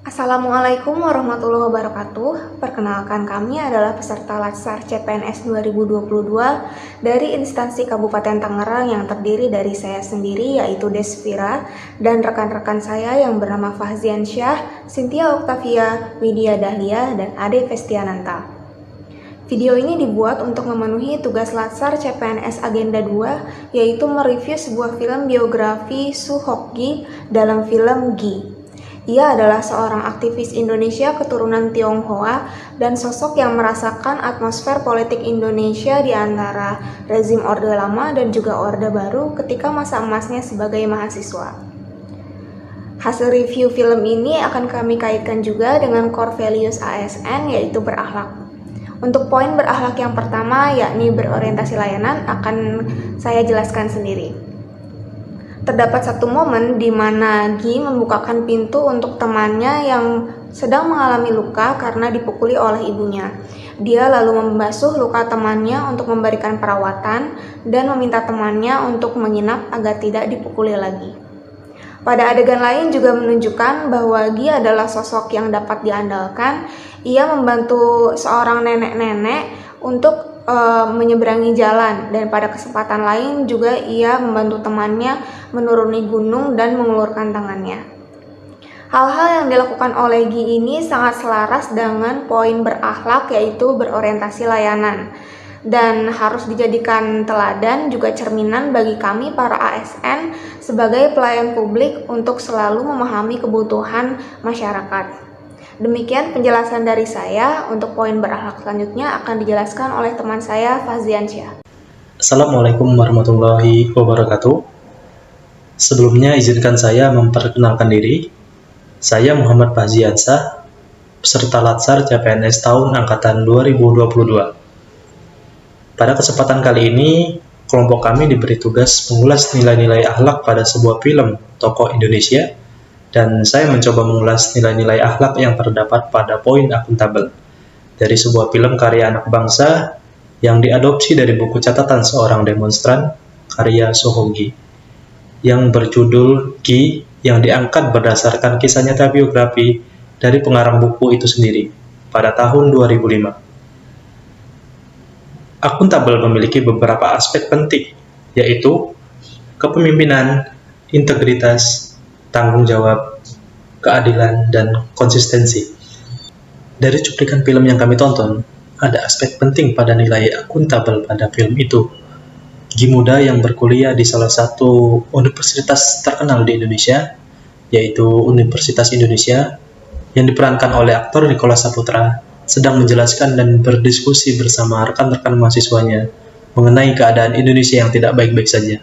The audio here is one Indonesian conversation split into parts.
Assalamualaikum warahmatullahi wabarakatuh. Perkenalkan, kami adalah peserta Latsar CPNS 2022 dari instansi Kabupaten Tangerang yang terdiri dari saya sendiri yaitu Desvira dan rekan-rekan saya yang bernama Fahziansyah, Cynthia Octavia, Widya Dahlia, dan Ade Festiananta. Video ini dibuat untuk memenuhi tugas Latsar CPNS Agenda 2, yaitu mereview sebuah film biografi Soo Hok-gi dalam film Gi. Ia adalah seorang aktivis Indonesia keturunan Tionghoa dan sosok yang merasakan atmosfer politik Indonesia di antara rezim Orde Lama dan juga Orde Baru ketika masa emasnya sebagai mahasiswa. Hasil review film ini akan kami kaitkan juga dengan core values ASN, yaitu berakhlak. Untuk poin berakhlak yang pertama, yakni berorientasi layanan, akan saya jelaskan sendiri. Terdapat satu momen di mana Gi membukakan pintu untuk temannya yang sedang mengalami luka karena dipukuli oleh ibunya. Dia lalu membasuh luka temannya untuk memberikan perawatan dan meminta temannya untuk menginap agar tidak dipukuli lagi. Pada adegan lain juga menunjukkan bahwa Gi adalah sosok yang dapat diandalkan. Ia membantu seorang nenek-nenek untuk menyeberangi jalan, dan pada kesempatan lain juga ia membantu temannya menuruni gunung dan mengulurkan tangannya. Hal-hal yang dilakukan oleh Gi ini sangat selaras dengan poin berakhlak, yaitu berorientasi layanan, dan harus dijadikan teladan juga cerminan bagi kami para ASN sebagai pelayan publik untuk selalu memahami kebutuhan masyarakat. Demikian penjelasan dari saya. Untuk poin berakhlak selanjutnya akan dijelaskan oleh teman saya, Fahziansyah. Assalamualaikum warahmatullahi wabarakatuh. Sebelumnya izinkan saya memperkenalkan diri. Saya Muhammad Fahziansyah, peserta Latsar CPNS tahun angkatan 2022. Pada kesempatan kali ini, kelompok kami diberi tugas mengulas nilai-nilai akhlak pada sebuah film tokoh Indonesia, dan saya mencoba mengulas nilai-nilai akhlak yang terdapat pada poin akuntabel dari sebuah film karya anak bangsa yang diadopsi dari buku catatan seorang demonstran karya Soo Hok-gi yang berjudul Gi, yang diangkat berdasarkan kisah nyata biografi dari pengarang buku itu sendiri pada tahun 2005. Akuntabel memiliki beberapa aspek penting, yaitu kepemimpinan, integritas, tanggung jawab, keadilan, dan konsistensi. Dari cuplikan film yang kami tonton, ada aspek penting pada nilai akuntabel pada film itu. Gi muda yang berkuliah di salah satu universitas terkenal di Indonesia, yaitu Universitas Indonesia, yang diperankan oleh aktor Nicholas Saputra, sedang menjelaskan dan berdiskusi bersama rekan-rekan mahasiswanya mengenai keadaan Indonesia yang tidak baik-baik saja.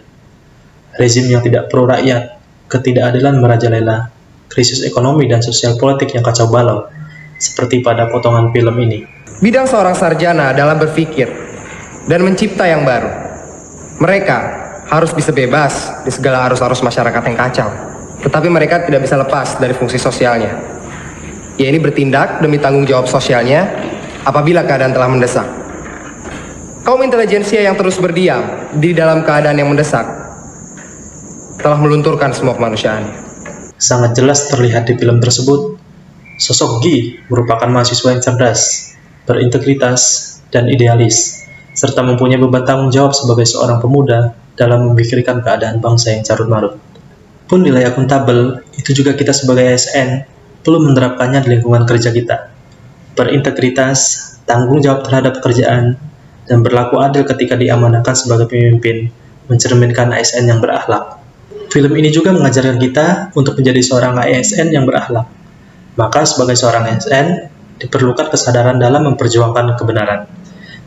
Rezim yang tidak pro rakyat, ketidakadilan merajalela, krisis ekonomi dan sosial politik yang kacau balau, seperti pada potongan film ini. Bidang seorang sarjana dalam berpikir dan mencipta yang baru. Mereka harus bisa bebas di segala arus-arus masyarakat yang kacau, tetapi mereka tidak bisa lepas dari fungsi sosialnya. Ia ini bertindak demi tanggung jawab sosialnya apabila keadaan telah mendesak. Kaum intelijensia yang terus berdiam di dalam keadaan yang mendesak telah melunturkan semua kemanusiaannya. Sangat jelas terlihat di film tersebut, sosok Gi merupakan mahasiswa yang cerdas, berintegritas, dan idealis, serta mempunyai beban tanggung jawab sebagai seorang pemuda dalam memikirkan keadaan bangsa yang carut-marut. Pun nilai akuntabel, itu juga kita sebagai ASN perlu menerapkannya di lingkungan kerja kita. Berintegritas, tanggung jawab terhadap pekerjaan, dan berlaku adil ketika diamanahkan sebagai pemimpin, mencerminkan ASN yang berakhlak. Film ini juga mengajarkan kita untuk menjadi seorang ASN yang berakhlak. Maka sebagai seorang ASN, diperlukan kesadaran dalam memperjuangkan kebenaran.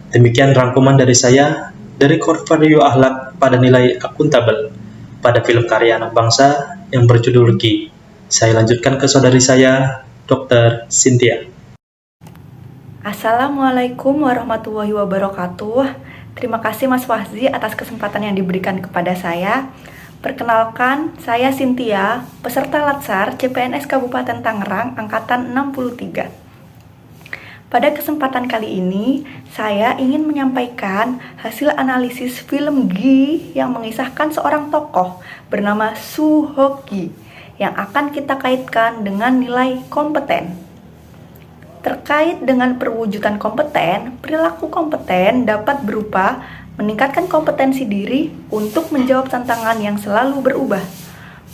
Demikian rangkuman dari saya, dari core value akhlak pada nilai akuntabel, pada film karya anak bangsa yang berjudul Gi. Saya lanjutkan ke saudari saya, Dr. Cynthia. Assalamualaikum warahmatullahi wabarakatuh. Terima kasih Mas Fahzi atas kesempatan yang diberikan kepada saya. Perkenalkan, saya Cynthia, peserta Latsar CPNS Kabupaten Tangerang Angkatan 63. Pada kesempatan kali ini, saya ingin menyampaikan hasil analisis film Gi yang mengisahkan seorang tokoh bernama Soo Ho Gi yang akan kita kaitkan dengan nilai kompeten. Terkait dengan perwujudan kompeten, perilaku kompeten dapat berupa meningkatkan kompetensi diri untuk menjawab tantangan yang selalu berubah,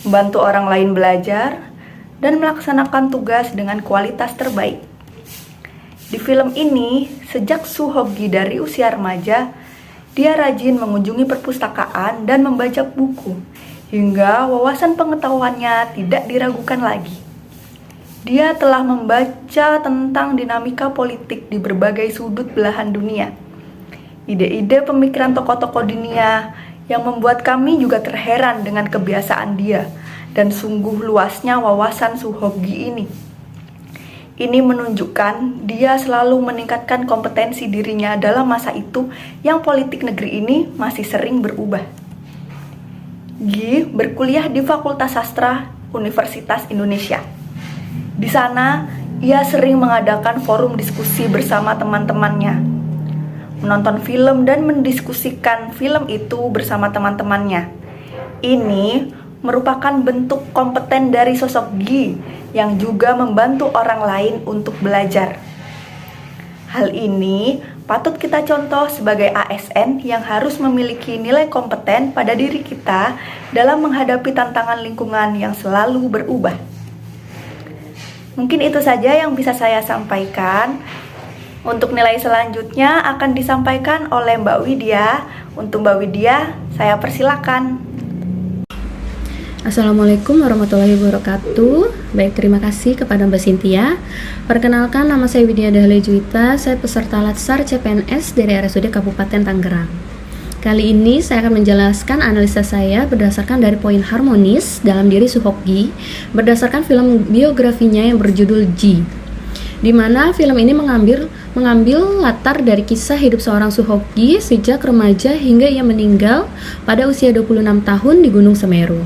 membantu orang lain belajar, dan melaksanakan tugas dengan kualitas terbaik. Di film ini, sejak Soo Ho Gi dari usia remaja, dia rajin mengunjungi perpustakaan dan membaca buku, hingga wawasan pengetahuannya tidak diragukan lagi. Dia telah membaca tentang dinamika politik di berbagai sudut belahan dunia, ide-ide pemikiran tokoh-tokoh dunia yang membuat kami juga terheran dengan kebiasaan dia dan sungguh luasnya wawasan Soo Ho Gi ini. Ini menunjukkan dia selalu meningkatkan kompetensi dirinya dalam masa itu yang politik negeri ini masih sering berubah. Gi berkuliah di Fakultas Sastra Universitas Indonesia. Di sana, ia sering mengadakan forum diskusi bersama teman-temannya, menonton film dan mendiskusikan film itu bersama teman-temannya. Ini merupakan bentuk kompeten dari sosok Gi yang juga membantu orang lain untuk belajar. Hal ini patut kita contoh sebagai ASN yang harus memiliki nilai kompeten pada diri kita dalam menghadapi tantangan lingkungan yang selalu berubah. Mungkin itu saja yang bisa saya sampaikan. Untuk nilai selanjutnya akan disampaikan oleh Mbak Widya. Untuk Mbak Widya, saya persilakan. Assalamualaikum warahmatullahi wabarakatuh. Baik, terima kasih kepada Mbak Cynthia. Perkenalkan, nama saya Widya Dahlia Juwita. Saya peserta Latsar CPNS dari RSUD Kabupaten Tangerang. Kali ini saya akan menjelaskan analisa saya berdasarkan dari poin harmonis dalam diri Soo Ho Gi berdasarkan film biografinya yang berjudul Ji, di mana film ini mengambil latar dari kisah hidup seorang Soo Ho Gi sejak remaja hingga ia meninggal pada usia 26 tahun di Gunung Semeru.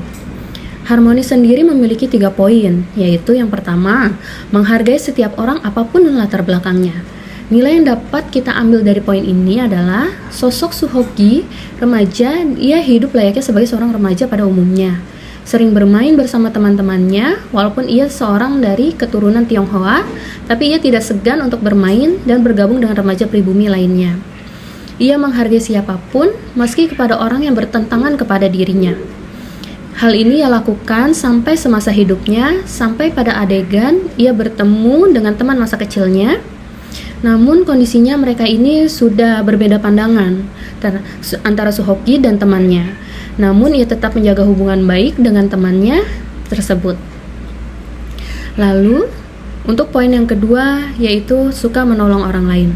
Harmonis sendiri memiliki 3 poin, yaitu yang pertama, menghargai setiap orang apapun latar belakangnya. Nilai yang dapat kita ambil dari poin ini adalah sosok Soo Ho Gi, remaja, ia hidup layaknya sebagai seorang remaja pada umumnya. Sering bermain bersama teman-temannya, walaupun ia seorang dari keturunan Tionghoa, tapi ia tidak segan untuk bermain dan bergabung dengan remaja pribumi lainnya. Ia menghargai siapapun, meski kepada orang yang bertentangan kepada dirinya. Hal ini ia lakukan sampai semasa hidupnya, sampai pada adegan ia bertemu dengan teman masa kecilnya. Namun kondisinya mereka ini sudah berbeda pandangan antara Soo Ho Gi dan temannya. Namun ia tetap menjaga hubungan baik dengan temannya tersebut. Lalu, untuk poin yang kedua yaitu suka menolong orang lain.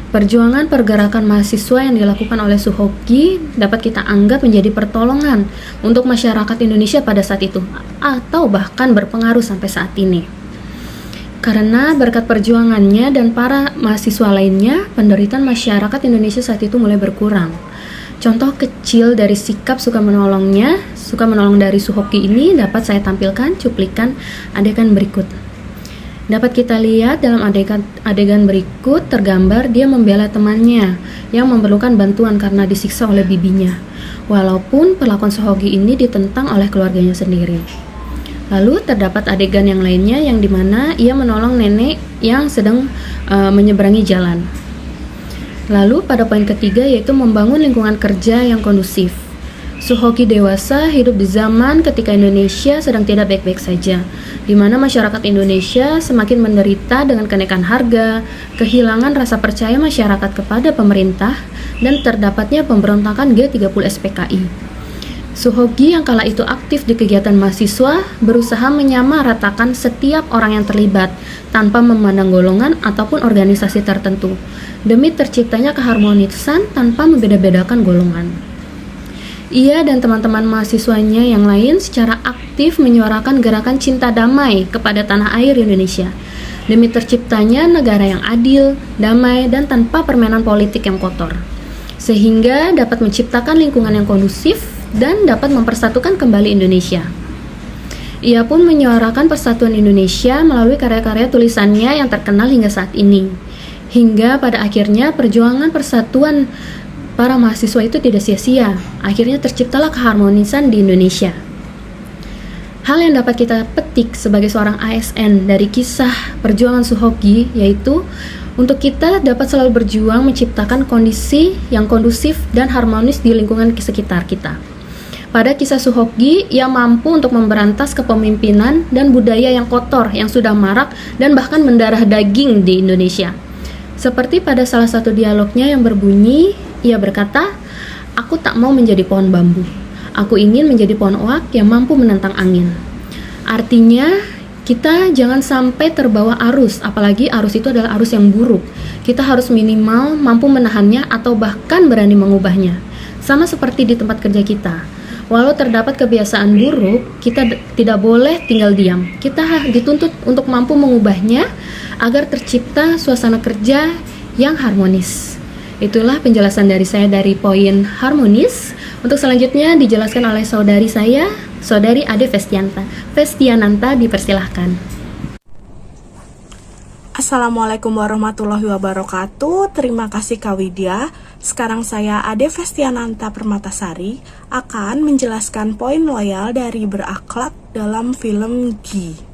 Perjuangan pergerakan mahasiswa yang dilakukan oleh Soo Ho Gi dapat kita anggap menjadi pertolongan untuk masyarakat Indonesia pada saat itu, atau bahkan berpengaruh sampai saat ini. Karena berkat perjuangannya dan para mahasiswa lainnya, penderitaan masyarakat Indonesia saat itu mulai berkurang. Contoh kecil dari sikap suka menolong dari Soo Ho Gi ini dapat saya tampilkan cuplikan adegan berikut. Dapat kita lihat dalam adegan berikut tergambar dia membela temannya yang memerlukan bantuan karena disiksa oleh bibinya, walaupun perlakuan Soo Ho Gi ini ditentang oleh keluarganya sendiri. Lalu terdapat adegan yang lainnya yang dimana ia menolong nenek yang sedang menyeberangi jalan. Lalu pada poin ketiga yaitu membangun lingkungan kerja yang kondusif. Soo Ho Gi dewasa hidup di zaman ketika Indonesia sedang tidak baik-baik saja, di mana masyarakat Indonesia semakin menderita dengan kenaikan harga, kehilangan rasa percaya masyarakat kepada pemerintah, dan terdapatnya pemberontakan G30 SPKI. Soo Ho Gi yang kala itu aktif di kegiatan mahasiswa berusaha menyamaratakan setiap orang yang terlibat tanpa memandang golongan ataupun organisasi tertentu, demi terciptanya keharmonisan tanpa membeda-bedakan golongan. Ia dan teman-teman mahasiswanya yang lain secara aktif menyuarakan gerakan cinta damai kepada tanah air Indonesia, demi terciptanya negara yang adil, damai, dan tanpa permainan politik yang kotor, sehingga dapat menciptakan lingkungan yang kondusif dan dapat mempersatukan kembali Indonesia. Ia pun menyuarakan persatuan Indonesia melalui karya-karya tulisannya yang terkenal hingga saat ini. Hingga pada akhirnya perjuangan persatuan para mahasiswa itu tidak sia-sia. Akhirnya terciptalah keharmonisan di Indonesia. Hal yang dapat kita petik sebagai seorang ASN dari kisah perjuangan Suhoki yaitu untuk kita dapat selalu berjuang menciptakan kondisi yang kondusif dan harmonis di lingkungan sekitar kita. Pada kisah Suhoki, ia mampu untuk memberantas kepemimpinan dan budaya yang kotor yang sudah marak dan bahkan mendarah daging di Indonesia. Seperti pada salah satu dialognya yang berbunyi, ia berkata, "Aku tak mau menjadi pohon bambu. Aku ingin menjadi pohon oak yang mampu menentang angin." Artinya, kita jangan sampai terbawa arus, apalagi arus itu adalah arus yang buruk. Kita harus minimal mampu menahannya atau bahkan berani mengubahnya. Sama seperti di tempat kerja kita. Walau terdapat kebiasaan buruk, kita tidak boleh tinggal diam. Kita dituntut untuk mampu mengubahnya agar tercipta suasana kerja yang harmonis. Itulah penjelasan dari saya dari poin harmonis. Untuk selanjutnya dijelaskan oleh saudari saya, Saudari Ade Festiananta, dipersilahkan. Assalamualaikum warahmatullahi wabarakatuh. Terima kasih Kak Widya. Sekarang saya Ade Festiananta Permatasari akan menjelaskan poin loyal dari berakhlak dalam film Gi.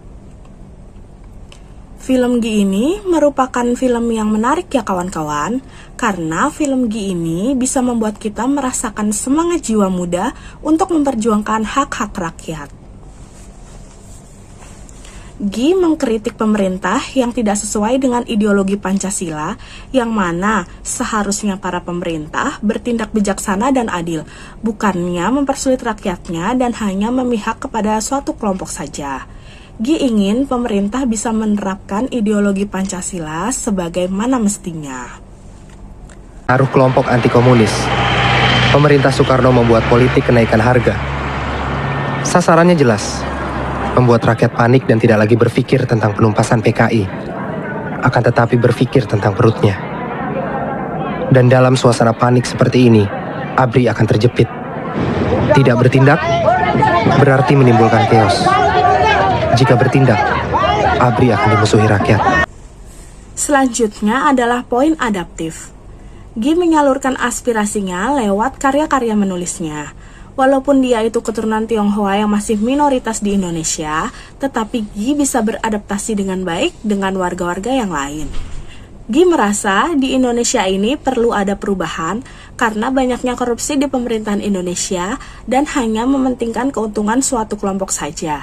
Film Gi ini merupakan film yang menarik ya kawan-kawan, karena film Gi ini bisa membuat kita merasakan semangat jiwa muda untuk memperjuangkan hak-hak rakyat. Gi mengkritik pemerintah yang tidak sesuai dengan ideologi Pancasila, yang mana seharusnya para pemerintah bertindak bijaksana dan adil, bukannya mempersulit rakyatnya dan hanya memihak kepada suatu kelompok saja. Gi ingin pemerintah bisa menerapkan ideologi Pancasila sebagaimana mestinya. Pengaruh kelompok anti komunis. Pemerintah Soekarno membuat politik kenaikan harga. Sasarannya jelas, membuat rakyat panik dan tidak lagi berpikir tentang penumpasan PKI, akan tetapi berpikir tentang perutnya. Dan dalam suasana panik seperti ini, ABRI akan terjepit. Tidak bertindak berarti menimbulkan chaos. Jika bertindak, ABRI akan dimusuhi rakyat. Selanjutnya adalah poin adaptif. Gi menyalurkan aspirasinya lewat karya-karya menulisnya. Walaupun dia itu keturunan Tionghoa yang masih minoritas di Indonesia, tetapi Gi bisa beradaptasi dengan baik dengan warga-warga yang lain. Gi merasa di Indonesia ini perlu ada perubahan karena banyaknya korupsi di pemerintahan Indonesia dan hanya mementingkan keuntungan suatu kelompok saja.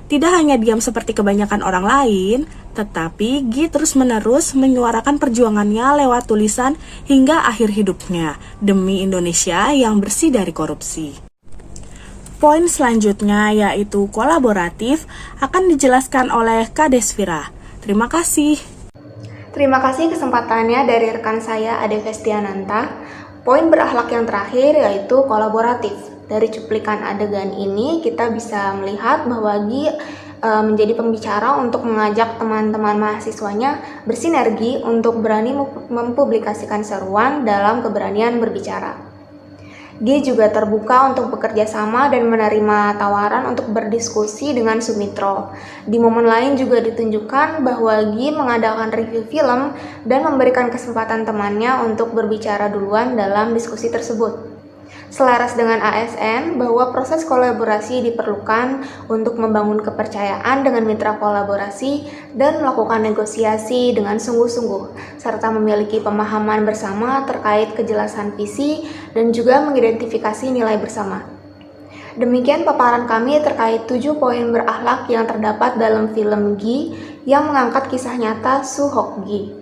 Tidak hanya diam seperti kebanyakan orang lain, tetapi Gi terus-menerus menyuarakan perjuangannya lewat tulisan hingga akhir hidupnya demi Indonesia yang bersih dari korupsi. Poin selanjutnya yaitu kolaboratif akan dijelaskan oleh Kak Desvira. Terima kasih. Terima kasih kesempatannya dari rekan saya Ade Festiananta. Poin berakhlak yang terakhir yaitu kolaboratif. Dari cuplikan adegan ini kita bisa melihat bahwa Gi menjadi pembicara untuk mengajak teman-teman mahasiswanya bersinergi untuk berani mempublikasikan seruan dalam keberanian berbicara. Gi juga terbuka untuk bekerja sama dan menerima tawaran untuk berdiskusi dengan Sumitro. Di momen lain juga ditunjukkan bahwa Gi mengadakan review film dan memberikan kesempatan temannya untuk berbicara duluan dalam diskusi tersebut. Selaras dengan ASN bahwa proses kolaborasi diperlukan untuk membangun kepercayaan dengan mitra kolaborasi dan melakukan negosiasi dengan sungguh-sungguh, serta memiliki pemahaman bersama terkait kejelasan visi dan juga mengidentifikasi nilai bersama. Demikian paparan kami terkait 7 poin berakhlak yang terdapat dalam film Gi yang mengangkat kisah nyata Suhoki.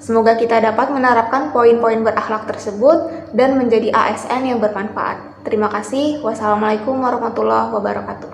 Semoga kita dapat menerapkan poin-poin berakhlak tersebut dan menjadi ASN yang bermanfaat. Terima kasih. Wassalamualaikum warahmatullahi wabarakatuh.